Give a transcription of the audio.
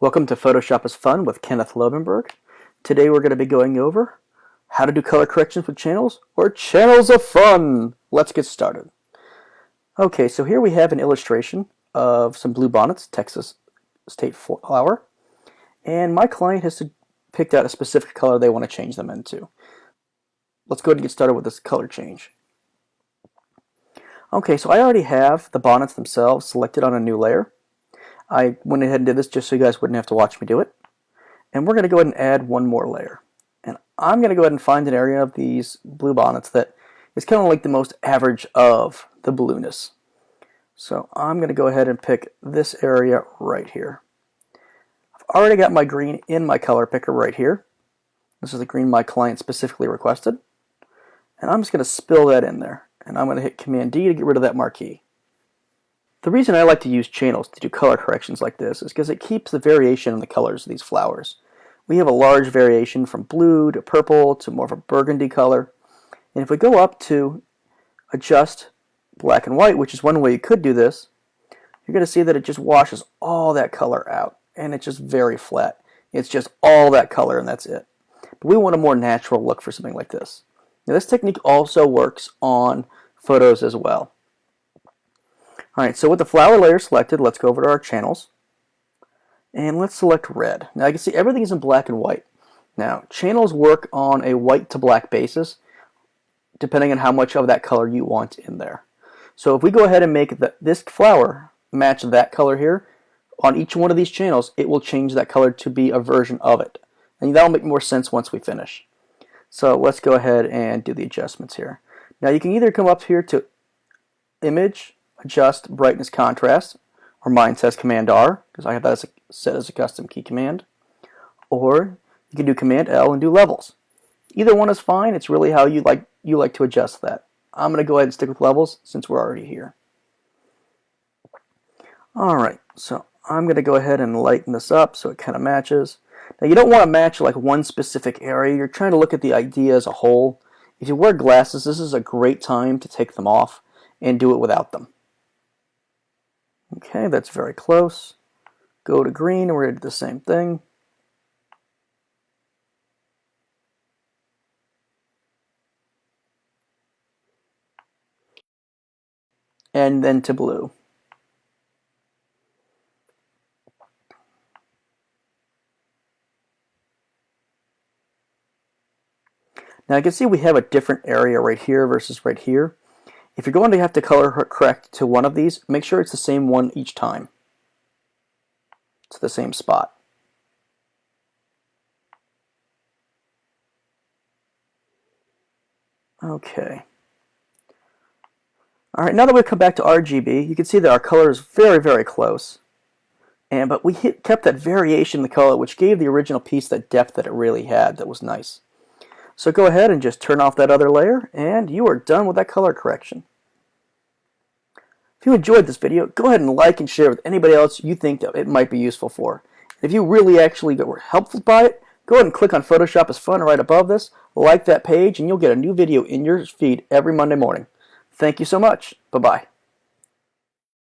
Welcome to Photoshop is Fun with Kenneth Lobenberg. Today we're going to be going over how to do color corrections with channels, or channels of fun. Let's get started. Okay, so here we have an illustration of some blue bonnets, Texas state flower, and my client has picked out a specific color they want to change them into. Let's go ahead and get started with this color change. Okay, so I already have the bonnets themselves selected on a new layer. I went ahead and did this just so you guys wouldn't have to watch me do it. And we're going to go ahead and add one more layer. And I'm going to go ahead and find an area of these blue bonnets that is kind of like the most average of the blueness. So I'm going to go ahead and pick this area right here. I've already got my green in my color picker right here. This is the green my client specifically requested. And I'm just going to spill that in there. And I'm going to hit Command D to get rid of that marquee. The reason I like to use channels to do color corrections like this is because it keeps the variation in the colors of these flowers. We have a large variation from blue to purple to more of a burgundy color. And if we go up to adjust black and white, which is one way you could do this, you're going to see that it just washes all that color out. And it's just very flat. It's just all that color and that's it. But we want a more natural look for something like this. Now this technique also works on photos as well. Alright, so with the flower layer selected, let's go over to our channels. And let's select red. Now I can see everything is in black and white. Now, channels work on a white to black basis, depending on how much of that color you want in there. So if we go ahead and make this flower match that color here, on each one of these channels, it will change that color to be a version of it. And that'll make more sense once we finish. So let's go ahead and do the adjustments here. Now you can either come up here to Image, Adjust Brightness Contrast, or mine says Command R, because I have that set as a custom key command. Or you can do Command L and do Levels. Either one is fine. It's really how you like to adjust that. I'm going to go ahead and stick with Levels since we're already here. Alright, so I'm going to go ahead and lighten this up so it kind of matches. Now you don't want to match like one specific area. You're trying to look at the idea as a whole. If you wear glasses, this is a great time to take them off and do it without them. Okay, that's very close. Go to green and we're going to do the same thing. And then to blue. Now I can see we have a different area right here versus right here. If you're going to have to color correct to one of these, make sure it's the same one each time. It's the same spot. Okay. Alright, now that we've come back to RGB, you can see that our color is very, very close. But we kept that variation in the color, which gave the original piece that depth that it really had that was nice. So go ahead and just turn off that other layer, and you are done with that color correction. If you enjoyed this video, go ahead and like and share with anybody else you think that it might be useful for. If you really actually were helpful by it, go ahead and click on Photoshop is Fun right above this, like that page, and you'll get a new video in your feed every Monday morning. Thank you so much. Bye-bye.